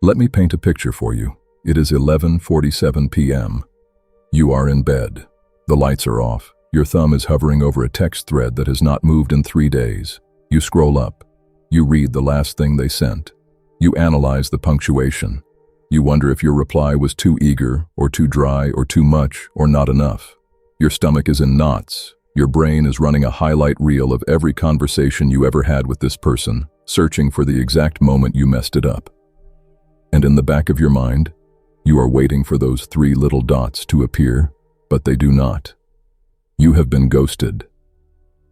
Let me paint a picture for you. It is 11:47 p.m. You are in bed. The lights are off. Your thumb is hovering over a text thread that has not moved in 3 days. You scroll up. You read the last thing they sent. You analyze the punctuation. You wonder if your reply was too eager, or too dry, or too much, or not enough. Your stomach is in knots. Your brain is running a highlight reel of every conversation you ever had with this person, searching for the exact moment you messed it up. And in the back of your mind, you are waiting for those 3 little dots to appear, but they do not. You have been ghosted.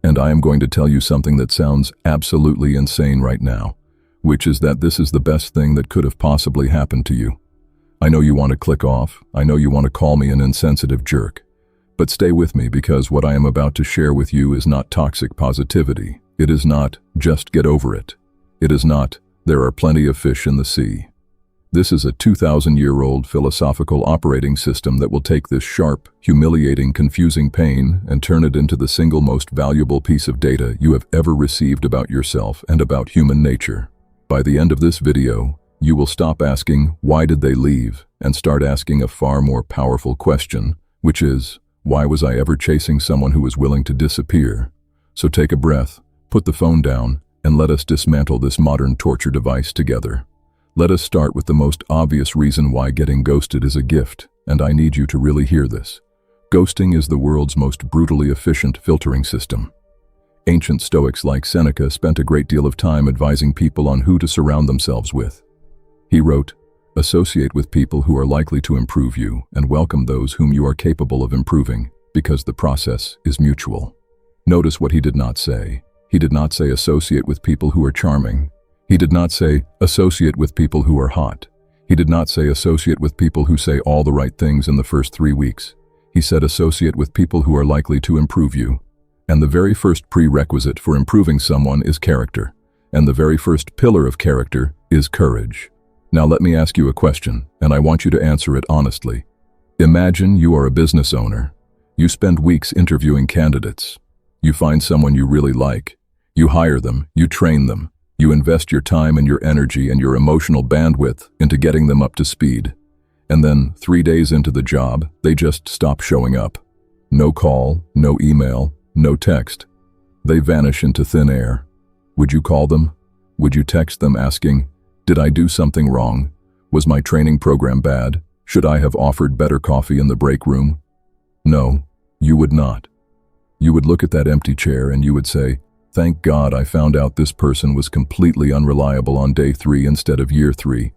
And I am going to tell you something that sounds absolutely insane right now, which is that this is the best thing that could have possibly happened to you. I know you want to click off. I know you want to call me an insensitive jerk. But stay with me, because what I am about to share with you is not toxic positivity. It is not just get over it. It is not there are plenty of fish in the sea. This is a 2,000-year-old philosophical operating system that will take this sharp, humiliating, confusing pain and turn it into the single most valuable piece of data you have ever received about yourself and about human nature. By the end of this video, you will stop asking, "Why did they leave?" and start asking a far more powerful question, which is, why was I ever chasing someone who was willing to disappear? So take a breath, put the phone down, and let us dismantle this modern torture device together. Let us start with the most obvious reason why getting ghosted is a gift, and I need you to really hear this. Ghosting is the world's most brutally efficient filtering system. Ancient Stoics like Seneca spent a great deal of time advising people on who to surround themselves with. He wrote, "Associate with people who are likely to improve you, and welcome those whom you are capable of improving, because the process is mutual." Notice what he did not say. He did not say associate with people who are charming. He did not say associate with people who are hot. He did not say associate with people who say all the right things in the first 3 weeks. He said associate with people who are likely to improve you. And the very first prerequisite for improving someone is character. And the very first pillar of character is courage. Now let me ask you a question, and I want you to answer it honestly. Imagine you are a business owner. You spend weeks interviewing candidates. You find someone you really like. You hire them, you train them. You invest your time and your energy and your emotional bandwidth into getting them up to speed. And then, 3 days into the job, they just stop showing up. No call, no email, no text. They vanish into thin air. Would you call them? Would you text them asking, "Did I do something wrong? Was my training program bad? Should I have offered better coffee in the break room?" No, you would not. You would look at that empty chair and you would say, "Thank God I found out this person was completely unreliable on day 3 instead of year 3.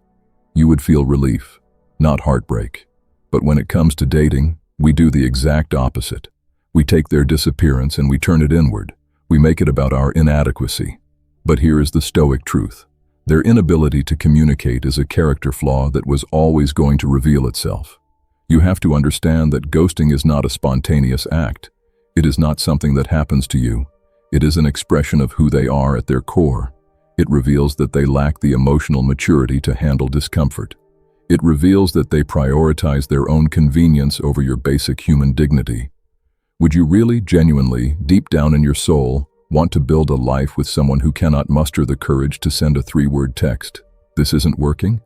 You would feel relief, not heartbreak. But when it comes to dating, we do the exact opposite. We take their disappearance and we turn it inward. We make it about our inadequacy. But here is the Stoic truth. Their inability to communicate is a character flaw that was always going to reveal itself. You have to understand that ghosting is not a spontaneous act. It is not something that happens to you. It is an expression of who they are at their core. It reveals that they lack the emotional maturity to handle discomfort. It reveals that they prioritize their own convenience over your basic human dignity. Would you really, genuinely, deep down in your soul, want to build a life with someone who cannot muster the courage to send a 3-word text? "This isn't working"?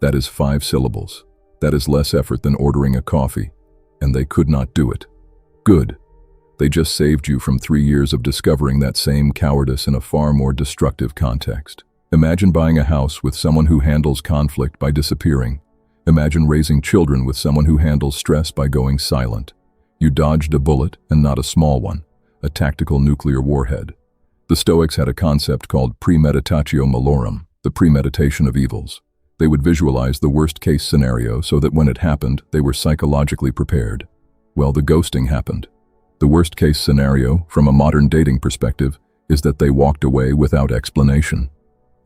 That is 5 syllables. That is less effort than ordering a coffee. And they could not do it. Good. They just saved you from 3 years of discovering that same cowardice in a far more destructive context. Imagine buying a house with someone who handles conflict by disappearing. Imagine raising children with someone who handles stress by going silent. You dodged a bullet, and not a small one, a tactical nuclear warhead. The Stoics had a concept called premeditatio malorum, the premeditation of evils. They would visualize the worst-case scenario so that when it happened, they were psychologically prepared. Well, the ghosting happened. The worst-case scenario, from a modern dating perspective, is that they walked away without explanation.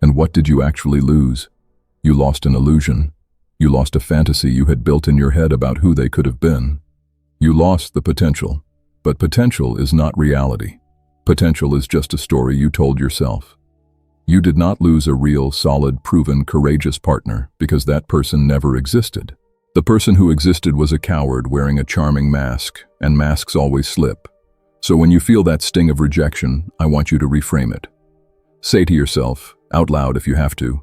And what did you actually lose? You lost an illusion. You lost a fantasy you had built in your head about who they could have been. You lost the potential. But potential is not reality. Potential is just a story you told yourself. You did not lose a real, solid, proven, courageous partner because that person never existed. The person who existed was a coward wearing a charming mask, and masks always slip. So when you feel that sting of rejection, I want you to reframe it. Say to yourself, out loud if you have to,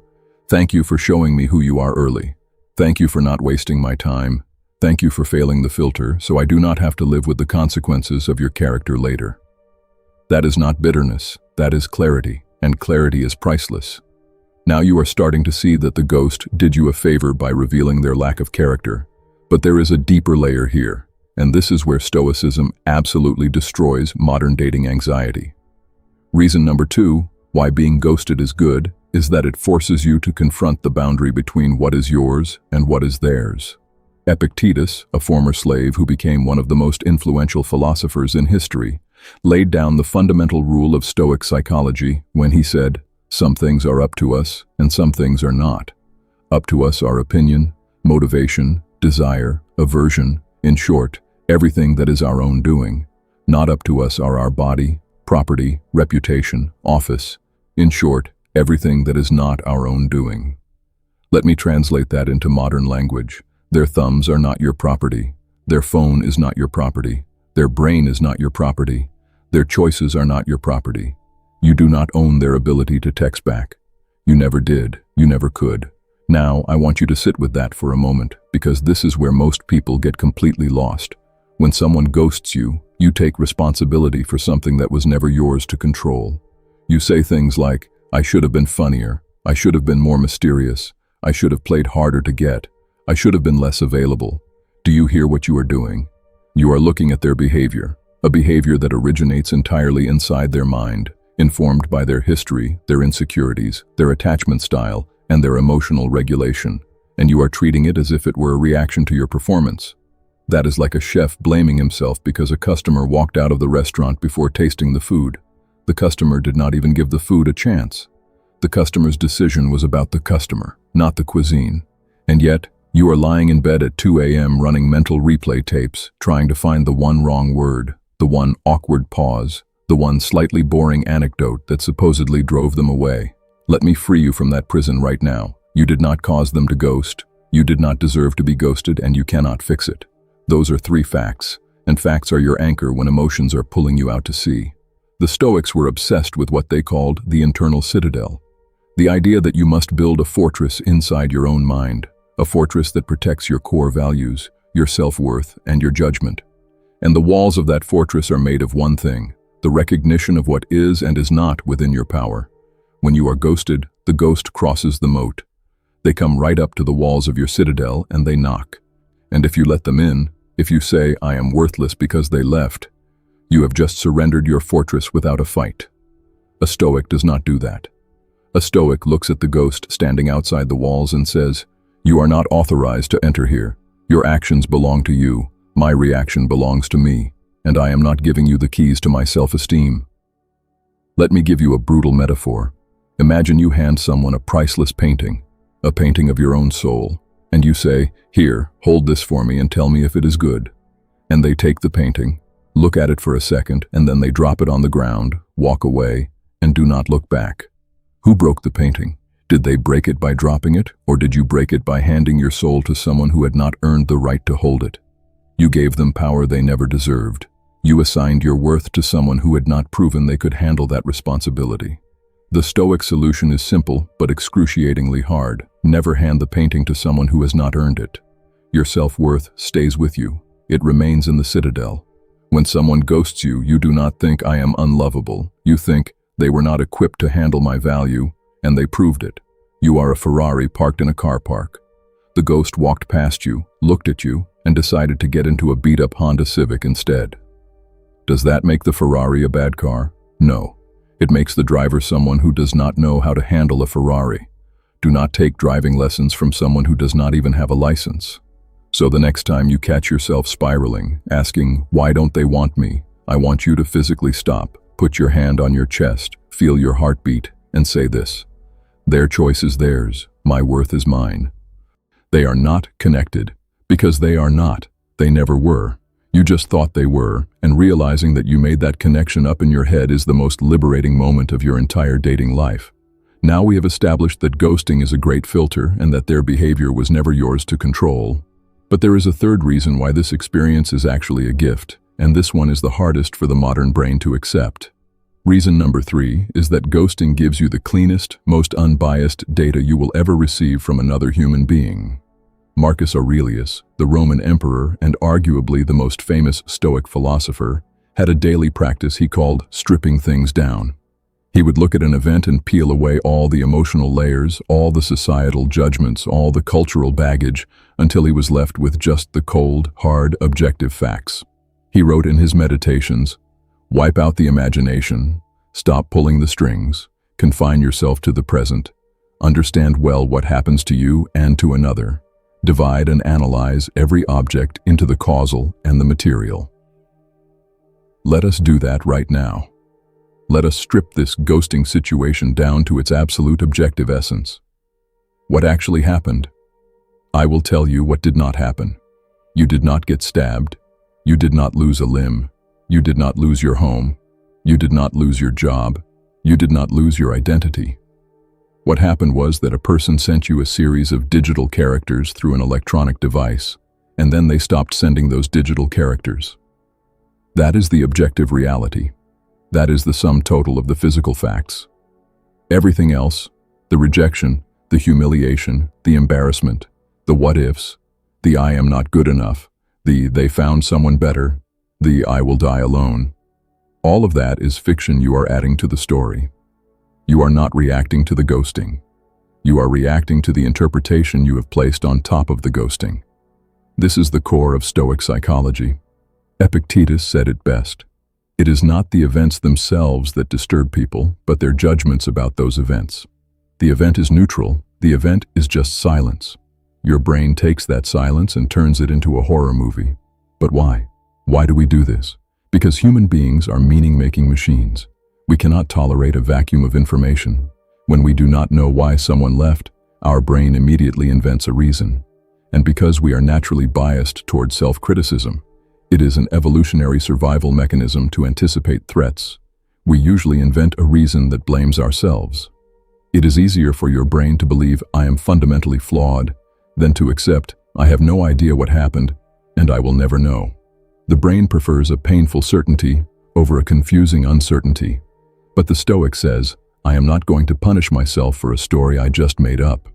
Thank you for showing me who you are early. Thank you for not wasting my time. Thank you for failing the filter so I do not have to live with the consequences of your character later. That is not bitterness, that is clarity, and clarity is priceless. Now you are starting to see that the ghost did you a favor by revealing their lack of character. But there is a deeper layer here, and this is where Stoicism absolutely destroys modern dating anxiety. Reason number 2, why being ghosted is good, is that it forces you to confront the boundary between what is yours and what is theirs. Epictetus, a former slave who became one of the most influential philosophers in history, laid down the fundamental rule of Stoic psychology when he said, "Some things are up to us and some things are not. Up to us are opinion, motivation, desire, aversion, in short, everything that is our own doing. Not up to us are our body, property, reputation, office, in short, everything that is not our own doing." Let me translate that into modern language. Their thumbs are not your property. Their phone is not your property. Their brain is not your property. Their choices are not your property. You do not own their ability to text back. You never did. You never could. Now, I want you to sit with that for a moment, because this is where most people get completely lost. When someone ghosts you, you take responsibility for something that was never yours to control. You say things like, "I should have been funnier. I should have been more mysterious. I should have played harder to get. I should have been less available." Do you hear what you are doing? You are looking at their behavior, a behavior that originates entirely inside their mind, informed by their history, their insecurities, their attachment style, and their emotional regulation, and you are treating it as if it were a reaction to your performance. That is like a chef blaming himself because a customer walked out of the restaurant before tasting the food. The customer did not even give the food a chance. The customer's decision was about the customer, not the cuisine. And yet, you are lying in bed at 2 a.m. running mental replay tapes, trying to find the one wrong word, the one awkward pause, the one slightly boring anecdote that supposedly drove them away. Let me free you from that prison right now. You did not cause them to ghost. You did not deserve to be ghosted, and you cannot fix it. Those are 3 facts, and facts are your anchor when emotions are pulling you out to sea. The Stoics were obsessed with what they called the Internal Citadel. The idea that you must build a fortress inside your own mind, a fortress that protects your core values, your self-worth, and your judgment. And the walls of that fortress are made of one thing, the recognition of what is and is not within your power. When you are ghosted, the ghost crosses the moat. They come right up to the walls of your citadel and they knock. And if you let them in, if you say, "I am worthless because they left," you have just surrendered your fortress without a fight. A Stoic does not do that. A Stoic looks at the ghost standing outside the walls and says, "You are not authorized to enter here. Your actions belong to you. My reaction belongs to me, and I am not giving you the keys to my self-esteem." Let me give you a brutal metaphor. Imagine you hand someone a priceless painting, a painting of your own soul, and you say, "Here, hold this for me and tell me if it is good." And they take the painting, look at it for a second, and then they drop it on the ground, walk away, and do not look back. Who broke the painting? Did they break it by dropping it, or did you break it by handing your soul to someone who had not earned the right to hold it? You gave them power they never deserved. You assigned your worth to someone who had not proven they could handle that responsibility. The Stoic solution is simple but excruciatingly hard. Never hand the painting to someone who has not earned it. Your self-worth stays with you. It remains in the citadel. When someone ghosts you, you do not think, "I am unlovable." You think, "They were not equipped to handle my value, and they proved it." You are a Ferrari parked in a car park. The ghost walked past you, looked at you, and decided to get into a beat-up Honda Civic instead. Does that make the Ferrari a bad car? No. It makes the driver someone who does not know how to handle a Ferrari. Do not take driving lessons from someone who does not even have a license. So the next time you catch yourself spiraling, asking, "Why don't they want me?" I want you to physically stop, put your hand on your chest, feel your heartbeat, and say this: "Their choice is theirs, my worth is mine." They are not connected, because they are not. They never were. You just thought they were, and realizing that you made that connection up in your head is the most liberating moment of your entire dating life. Now we have established that ghosting is a great filter and that their behavior was never yours to control. But there is a third reason why this experience is actually a gift, and this one is the hardest for the modern brain to accept. Reason number 3 is that ghosting gives you the cleanest, most unbiased data you will ever receive from another human being. Marcus Aurelius, the Roman emperor and arguably the most famous Stoic philosopher, had a daily practice he called stripping things down. He would look at an event and peel away all the emotional layers, all the societal judgments, all the cultural baggage, until he was left with just the cold, hard, objective facts. He wrote in his meditations, "Wipe out the imagination, stop pulling the strings, confine yourself to the present, understand well what happens to you and to another, divide and analyze every object into the causal and the material." Let us do that right now. Let us strip this ghosting situation down to its absolute objective essence. What actually happened? I will tell you what did not happen. You did not get stabbed. You did not lose a limb. You did not lose your home. You did not lose your job. You did not lose your identity. What happened was that a person sent you a series of digital characters through an electronic device, and then they stopped sending those digital characters. That is the objective reality. That is the sum total of the physical facts. Everything else, the rejection, the humiliation, the embarrassment, the what-ifs, the I am not good enough, the they found someone better, the I will die alone, all of that is fiction you are adding to the story. You are not reacting to the ghosting. You are reacting to the interpretation you have placed on top of the ghosting. This is the core of Stoic psychology. Epictetus said it best. It is not the events themselves that disturb people, but their judgments about those events. The event is neutral. The event is just silence. Your brain takes that silence and turns it into a horror movie. But why? Why do we do this? Because human beings are meaning-making machines. We cannot tolerate a vacuum of information. When we do not know why someone left, our brain immediately invents a reason. And because we are naturally biased toward self-criticism, it is an evolutionary survival mechanism to anticipate threats. We usually invent a reason that blames ourselves. It is easier for your brain to believe I am fundamentally flawed than to accept I have no idea what happened and I will never know. The brain prefers a painful certainty over a confusing uncertainty. But the Stoic says, I am not going to punish myself for a story I just made up.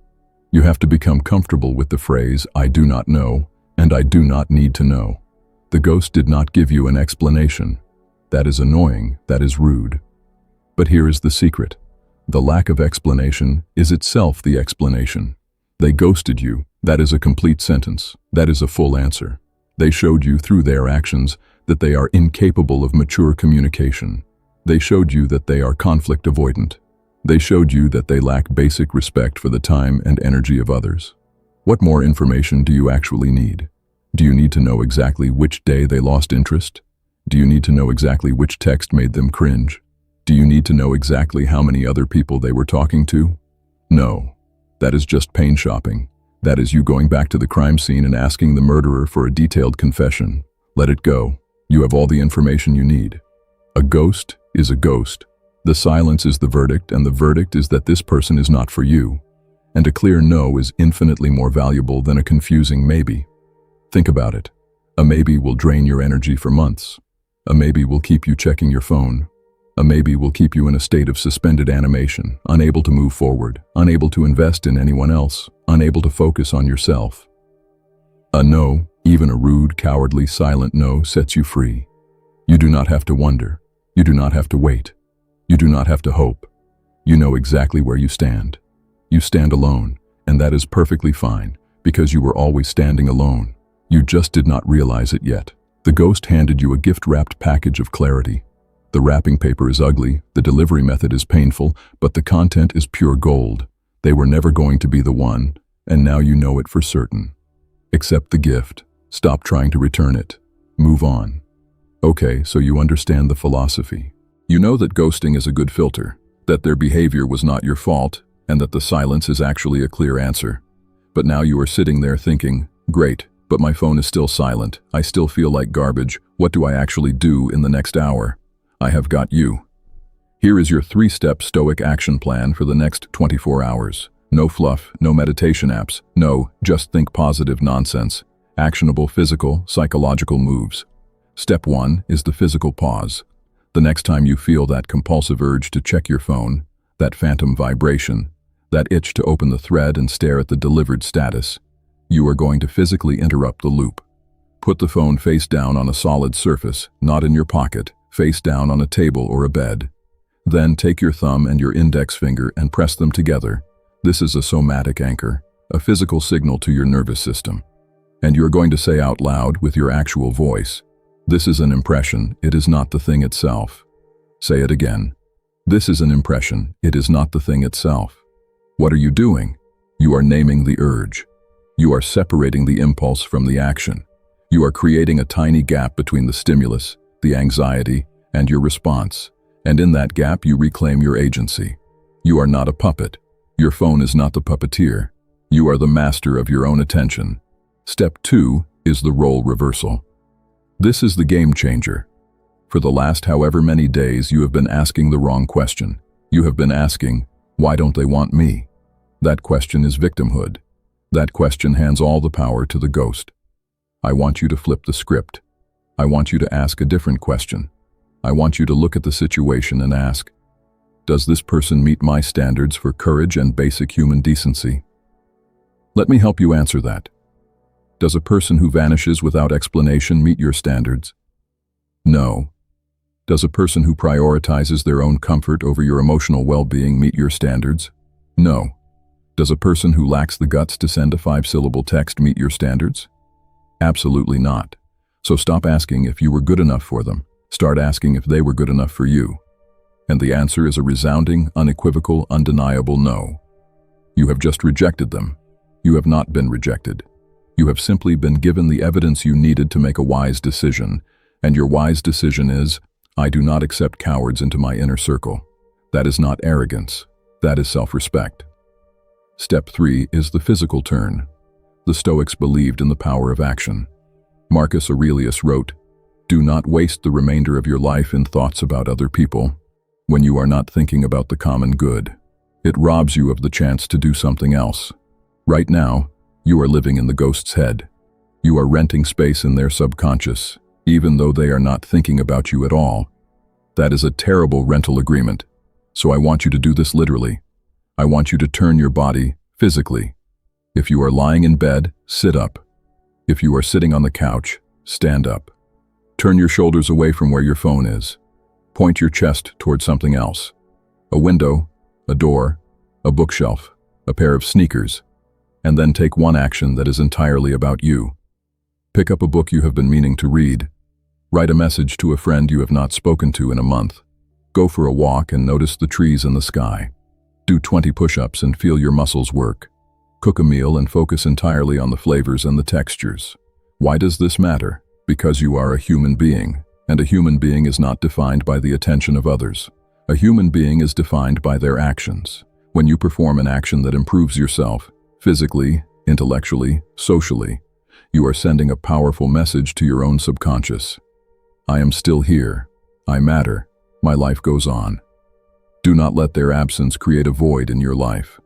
You have to become comfortable with the phrase, I do not know, and I do not need to know. The ghost did not give you an explanation. That is annoying, that is rude. But here is the secret. The lack of explanation is itself the explanation. They ghosted you, that is a complete sentence, that is a full answer. They showed you through their actions that they are incapable of mature communication. They showed you that they are conflict avoidant. They showed you that they lack basic respect for the time and energy of others. What more information do you actually need? Do you need to know exactly which day they lost interest? Do you need to know exactly which text made them cringe? Do you need to know exactly how many other people they were talking to? No. That is just pain shopping. That is you going back to the crime scene and asking the murderer for a detailed confession. Let it go. You have all the information you need. A ghost is a ghost. The silence is the verdict, and the verdict is that this person is not for you. And a clear no is infinitely more valuable than a confusing maybe. Think about it. A maybe will drain your energy for months. A maybe will keep you checking your phone. A maybe will keep you in a state of suspended animation, unable to move forward, unable to invest in anyone else, unable to focus on yourself. A no, even a rude, cowardly, silent no, sets you free. You do not have to wonder. You do not have to wait. You do not have to hope. You know exactly where you stand. You stand alone, and that is perfectly fine, because you were always standing alone. You just did not realize it yet. The ghost handed you a gift-wrapped package of clarity. The wrapping paper is ugly, the delivery method is painful, but the content is pure gold. They were never going to be the one, and now you know it for certain. Accept the gift. Stop trying to return it. Move on. Okay, so you understand the philosophy. You know that ghosting is a good filter, that their behavior was not your fault, and that the silence is actually a clear answer. But now you are sitting there thinking, great, but my phone is still silent. I still feel like garbage. What do I actually do in the next hour? I have got you. Here is your 3-step Stoic action plan for the next 24 hours. No fluff, no meditation apps, no just think positive nonsense. Actionable physical, psychological moves. Step 1 is the physical pause. The next time you feel that compulsive urge to check your phone, that phantom vibration, that itch to open the thread and stare at the delivered status, you are going to physically interrupt the loop. Put the phone face down on a solid surface, not in your pocket, face down on a table or a bed. Then take your thumb and your index finger and press them together. This is a somatic anchor, a physical signal to your nervous system. And you're going to say out loud with your actual voice, "This is an impression, it is not the thing itself." Say it again. This is an impression, it is not the thing itself. What are you doing? You are naming the urge. You are separating the impulse from the action. You are creating a tiny gap between the stimulus, the anxiety, and your response. And in that gap you reclaim your agency. You are not a puppet. Your phone is not the puppeteer. You are the master of your own attention. Step 2 is the role reversal. This is the game changer. For the last however many days you have been asking the wrong question. You have been asking, why don't they want me? That question is victimhood. That question hands all the power to the ghost. I want you to flip the script. I want you to ask a different question. I want you to look at the situation and ask, does this person meet my standards for courage and basic human decency? Let me help you answer that. Does a person who vanishes without explanation meet your standards? No. Does a person who prioritizes their own comfort over your emotional well-being meet your standards? No. Does a person who lacks the guts to send a 5-syllable text meet your standards? Absolutely not. So stop asking if you were good enough for them. Start asking if they were good enough for you. And the answer is a resounding, unequivocal, undeniable no. You have just rejected them. You have not been rejected. You have simply been given the evidence you needed to make a wise decision, and your wise decision is, I do not accept cowards into my inner circle. That is not arrogance. That is self-respect. Step 3 is the physical turn. The Stoics believed in the power of action. Marcus Aurelius wrote, "Do not waste the remainder of your life in thoughts about other people, when you are not thinking about the common good. It robs you of the chance to do something else. Right now, you are living in the ghost's head. You are renting space in their subconscious, even though they are not thinking about you at all. That is a terrible rental agreement. So I want you to do this literally. I want you to turn your body, physically. If you are lying in bed, sit up. If you are sitting on the couch, stand up. Turn your shoulders away from where your phone is. Point your chest towards something else. A window, a door, a bookshelf, a pair of sneakers. And then take one action that is entirely about you. Pick up a book you have been meaning to read. Write a message to a friend you have not spoken to in a month. Go for a walk and notice the trees and the sky. Do 20 push-ups and feel your muscles work. Cook a meal and focus entirely on the flavors and the textures. Why does this matter? Because you are a human being, and a human being is not defined by the attention of others. A human being is defined by their actions. When you perform an action that improves yourself, physically, intellectually, socially, you are sending a powerful message to your own subconscious. I am still here. I matter. My life goes on. Do not let their absence create a void in your life.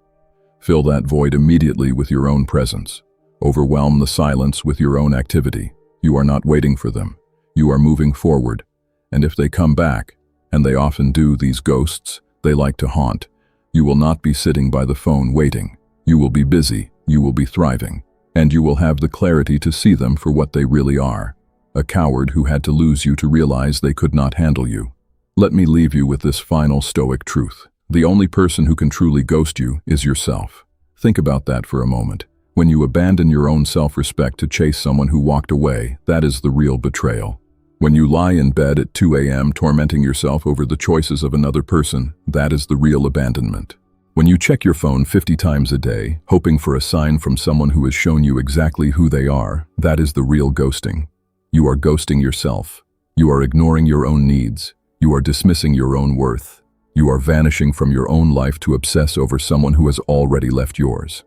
Fill that void immediately with your own presence. Overwhelm the silence with your own activity. You are not waiting for them. You are moving forward. And if they come back, and they often do, these ghosts, they like to haunt, you will not be sitting by the phone waiting. You will be busy, you will be thriving, and you will have the clarity to see them for what they really are. A coward who had to lose you to realize they could not handle you. Let me leave you with this final Stoic truth. The only person who can truly ghost you is yourself. Think about that for a moment. When you abandon your own self-respect to chase someone who walked away, that is the real betrayal. When you lie in bed at 2 a.m. tormenting yourself over the choices of another person, that is the real abandonment. When you check your phone 50 times a day, hoping for a sign from someone who has shown you exactly who they are, that is the real ghosting. You are ghosting yourself. You are ignoring your own needs. You are dismissing your own worth. You are vanishing from your own life to obsess over someone who has already left yours.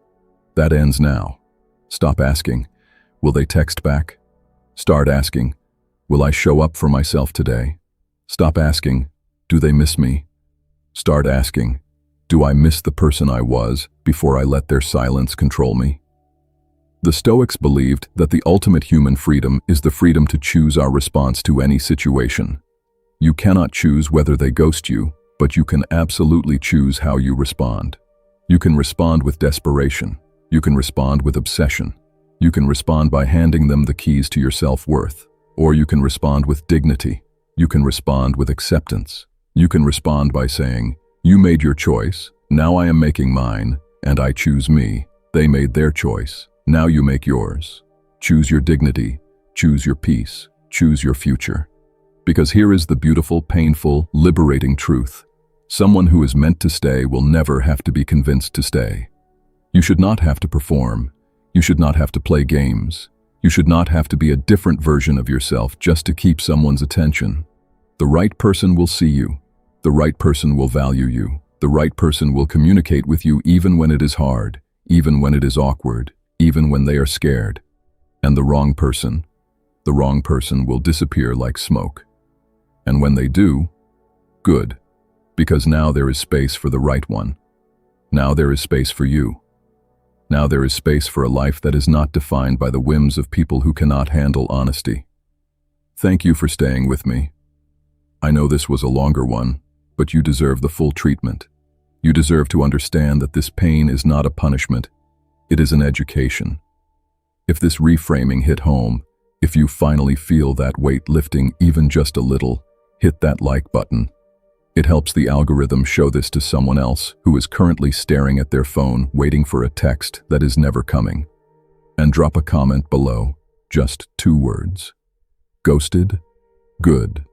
That ends now. Stop asking, will they text back? Start asking, will I show up for myself today? Stop asking, do they miss me? Start asking, do I miss the person I was before I let their silence control me? The Stoics believed that the ultimate human freedom is the freedom to choose our response to any situation. You cannot choose whether they ghost you, but you can absolutely choose how you respond. You can respond with desperation. You can respond with obsession. You can respond by handing them the keys to your self-worth. Or you can respond with dignity. You can respond with acceptance. You can respond by saying, "You made your choice, now I am making mine, and I choose me. They made their choice, now you make yours. Choose your dignity, choose your peace, choose your future." Because here is the beautiful, painful, liberating truth. Someone who is meant to stay will never have to be convinced to stay. You should not have to perform. You should not have to play games. You should not have to be a different version of yourself just to keep someone's attention. The right person will see you. The right person will value you. The right person will communicate with you even when it is hard, even when it is awkward, even when they are scared. And the wrong person will disappear like smoke. And when they do, good, because now there is space for the right one. Now there is space for you. Now there is space for a life that is not defined by the whims of people who cannot handle honesty. Thank you for staying with me. I know this was a longer one, but you deserve the full treatment. You deserve to understand that this pain is not a punishment, it is an education. If this reframing hit home, if you finally feel that weight lifting even just a little, hit that like button. It helps the algorithm show this to someone else who is currently staring at their phone waiting for a text that is never coming. And drop a comment below, just 2 words. Ghosted? Good.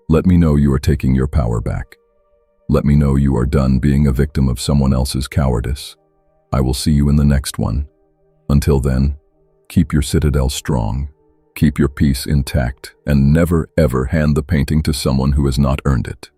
Let me know you are taking your power back. Let me know you are done being a victim of someone else's cowardice. I will see you in the next one. Until then, keep your citadel strong, keep your peace intact, and never ever hand the painting to someone who has not earned it.